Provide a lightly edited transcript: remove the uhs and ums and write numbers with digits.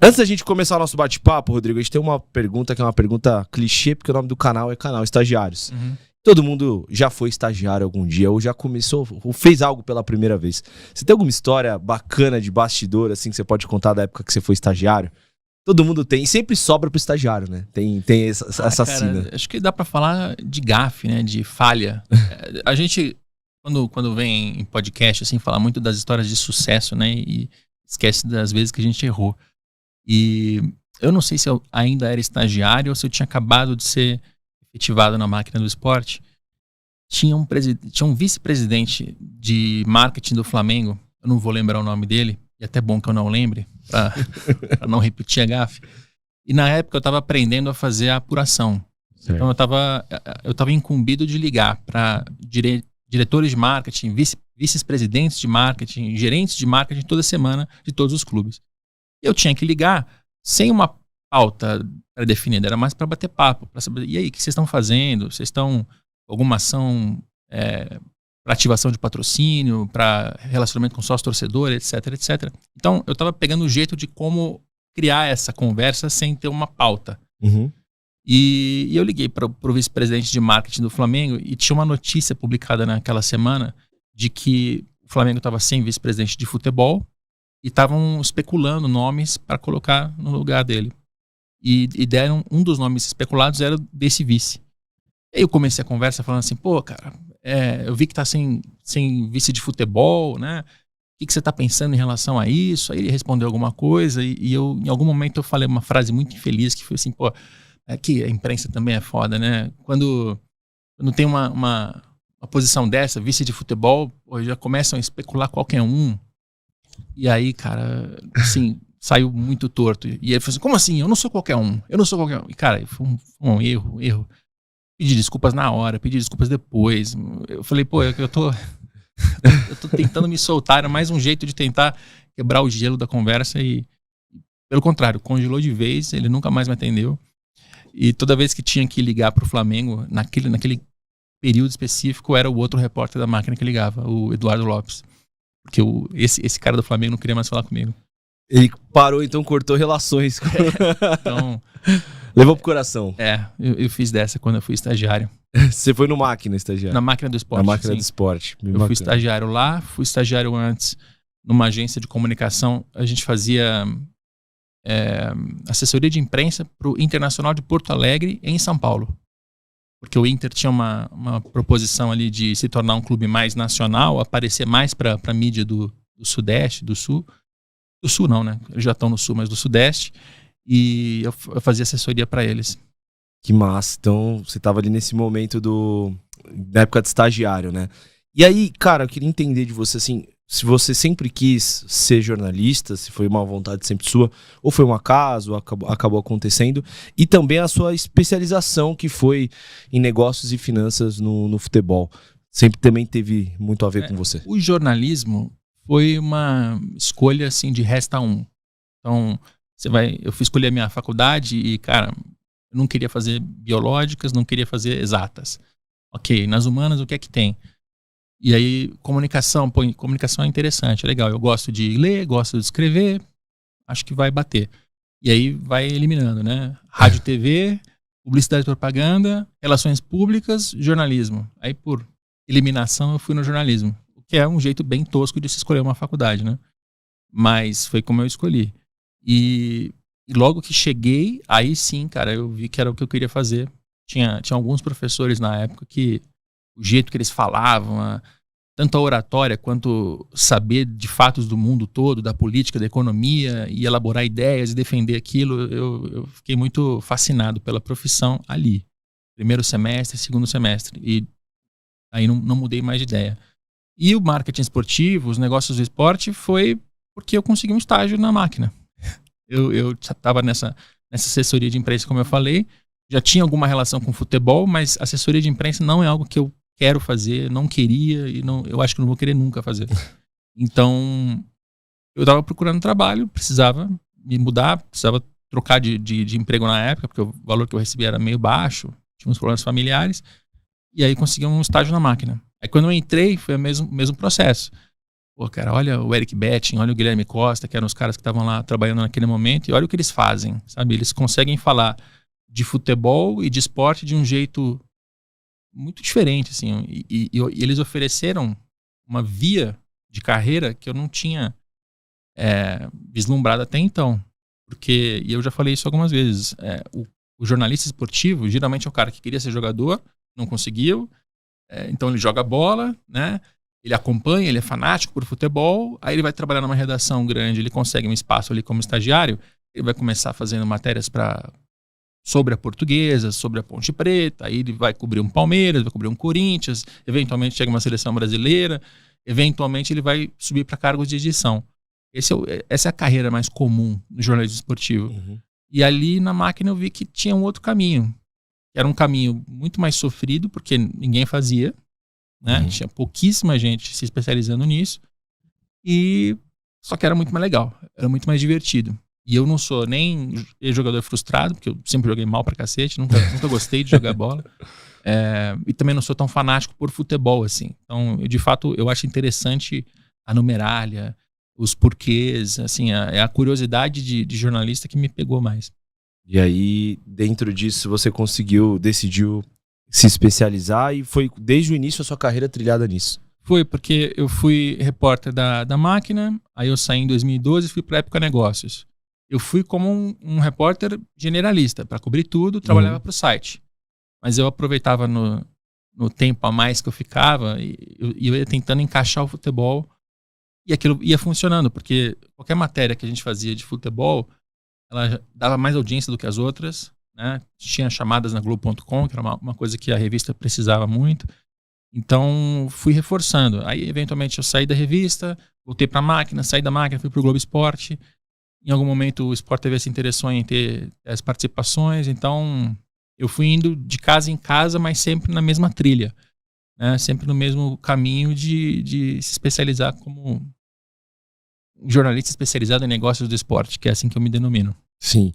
Antes da gente começar o nosso bate-papo, Rodrigo, a gente tem uma pergunta que é uma pergunta clichê, porque o nome do canal é Canal Estagiários. Uhum. Todo mundo já foi estagiário algum dia, ou já começou, ou fez algo pela primeira vez. Você tem alguma história bacana de bastidor, assim, que você pode contar da época que você foi estagiário? Todo mundo tem, e sempre sobra pro estagiário, né? Tem essa sina. Acho que dá pra falar de gafe, né? De falha. A gente, quando vem em podcast, assim, fala muito das histórias de sucesso, né? E esquece das vezes que a gente errou. E eu não sei se eu ainda era estagiário ou se eu tinha acabado de ser efetivado na máquina do esporte. Tinha um vice-presidente de marketing do Flamengo, eu não vou lembrar o nome dele, e é até bom que eu não lembre, pra não repetir a gafe. E na época eu estava aprendendo a fazer a apuração. Certo. Então eu estava incumbido de ligar para diretores de marketing, vice-presidentes de marketing, gerentes de marketing toda semana de todos os clubes. Eu tinha que ligar sem uma pauta pré-definida, era mais para bater papo, para saber, e aí, o que vocês estão fazendo? Vocês estão com alguma ação para ativação de patrocínio, para relacionamento com sócio-torcedor, etc, etc. Então, eu estava pegando o jeito de como criar essa conversa sem ter uma pauta. Uhum. E eu liguei para o vice-presidente de marketing do Flamengo e tinha uma notícia publicada naquela semana de que o Flamengo estava sem vice-presidente de futebol e estavam especulando nomes para colocar no lugar dele. E deram, um dos nomes especulados era desse vice. Aí eu comecei a conversa falando assim, pô, cara, eu vi que tá sem vice de futebol, né? O que você tá pensando em relação a isso? Aí ele respondeu alguma coisa e eu, em algum momento, eu falei uma frase muito infeliz que foi assim, pô, que a imprensa também é foda, né? Quando tem uma posição dessa, vice de futebol, pô, já começam a especular qualquer um. E aí, cara, assim, saiu muito torto. E ele falou assim, como assim? Eu não sou qualquer um. Eu não sou qualquer um. E, cara, foi um erro. Pedi desculpas na hora, pedi desculpas depois. Eu falei, pô, eu tô tentando me soltar. Era mais um jeito de tentar quebrar o gelo da conversa e, pelo contrário, congelou de vez. Ele nunca mais me atendeu. E toda vez que tinha que ligar pro Flamengo, naquele período específico, era o outro repórter da máquina que ligava, o Eduardo Lopes. Porque esse cara do Flamengo não queria mais falar comigo. Ele parou, então cortou relações. Então... Levou pro coração. Eu fiz dessa quando eu fui estagiário. Você foi no máquina estagiário? Na máquina do esporte. Na máquina do esporte. Eu fui estagiário lá, fui estagiário antes numa agência de comunicação. A gente fazia assessoria de imprensa pro Internacional de Porto Alegre em São Paulo. Porque o Inter tinha uma proposição ali de se tornar um clube mais nacional, aparecer mais para a mídia do Sudeste, do Sul. Do Sul não, né? Eles já estão no Sul, mas do Sudeste. E eu fazia assessoria para eles. Que massa. Então, você tava ali nesse momento da época de estagiário, né? E aí, cara, eu queria entender de você, assim, se você sempre quis ser jornalista, se foi uma vontade sempre sua, ou foi um acaso, acabou acontecendo, e também a sua especialização, que foi em negócios e finanças no futebol. Sempre também teve muito a ver com você. O jornalismo foi uma escolha, assim, de resta um. Então... eu fui escolher a minha faculdade e, cara, eu não queria fazer biológicas, não queria fazer exatas. Ok, nas humanas o que é que tem? E aí, comunicação é interessante, é legal. Eu gosto de ler, gosto de escrever, acho que vai bater. E aí vai eliminando, né? Rádio, TV, publicidade e propaganda, relações públicas, jornalismo. Aí, por eliminação, eu fui no jornalismo. O que é um jeito bem tosco de se escolher uma faculdade, né? Mas foi como eu escolhi. E logo que cheguei, aí sim, cara, eu vi que era o que eu queria fazer. Tinha alguns professores na época que o jeito que eles falavam, tanto a oratória quanto saber de fatos do mundo todo, da política, da economia, e elaborar ideias e defender aquilo, eu fiquei muito fascinado pela profissão ali. Primeiro semestre, segundo semestre. E aí não mudei mais de ideia. E o marketing esportivo, os negócios do esporte, foi porque eu consegui um estágio na máquina. Eu estava nessa assessoria de imprensa, como eu falei, já tinha alguma relação com futebol, mas assessoria de imprensa não é algo que eu quero fazer, não queria e eu acho que não vou querer nunca fazer. Então, eu estava procurando trabalho, precisava me mudar, precisava trocar de emprego na época, porque o valor que eu recebia era meio baixo, tinha uns problemas familiares, e aí consegui um estágio na máquina. Aí quando eu entrei, foi o mesmo processo. Pô, cara, olha o Eric Betting, olha o Guilherme Costa, que eram os caras que estavam lá trabalhando naquele momento, e olha o que eles fazem, sabe? Eles conseguem falar de futebol e de esporte de um jeito muito diferente, assim. E eles ofereceram uma via de carreira que eu não tinha vislumbrado até então. Porque, e eu já falei isso algumas vezes, o jornalista esportivo geralmente é o cara que queria ser jogador, não conseguiu, então ele joga bola, né? Ele acompanha, ele é fanático por futebol, aí ele vai trabalhar numa redação grande, ele consegue um espaço ali como estagiário, ele vai começar fazendo matérias sobre a Portuguesa, sobre a Ponte Preta, aí ele vai cobrir um Palmeiras, vai cobrir um Corinthians, eventualmente chega uma seleção brasileira, eventualmente ele vai subir para cargos de edição. Essa é a carreira mais comum no jornalismo esportivo. Uhum. E ali na Máquina eu vi que tinha um outro caminho, que era um caminho muito mais sofrido, porque ninguém fazia, né? Tinha pouquíssima gente se especializando nisso, só que era muito mais legal, era muito mais divertido. E eu não sou nem jogador frustrado, porque eu sempre joguei mal pra cacete, nunca gostei de jogar bola. E também não sou tão fanático por futebol, assim. Então, de fato, eu acho interessante a numeralha, os porquês, assim, é a curiosidade de jornalista que me pegou mais. E aí, dentro disso, você decidiu se especializar e foi desde o início a sua carreira trilhada nisso? Foi, porque eu fui repórter da Máquina, aí eu saí em 2012 e fui para Época Negócios. Eu fui como um repórter generalista, para cobrir tudo, trabalhava para o site. Mas eu aproveitava no tempo a mais que eu ficava e eu ia tentando encaixar o futebol e aquilo ia funcionando, porque qualquer matéria que a gente fazia de futebol, ela dava mais audiência do que as outras, né? Tinha chamadas na Globo.com, que era uma coisa que a revista precisava muito. Então, fui reforçando. Aí, eventualmente, eu saí da revista, voltei para a Máquina, saí da Máquina, fui para o Globo Esporte. Em algum momento, o Sport TV se interessou em ter as participações. Então, eu fui indo de casa em casa, mas sempre na mesma trilha, né? Sempre no mesmo caminho de se especializar como jornalista especializado em negócios do esporte, que é assim que eu me denomino. Sim.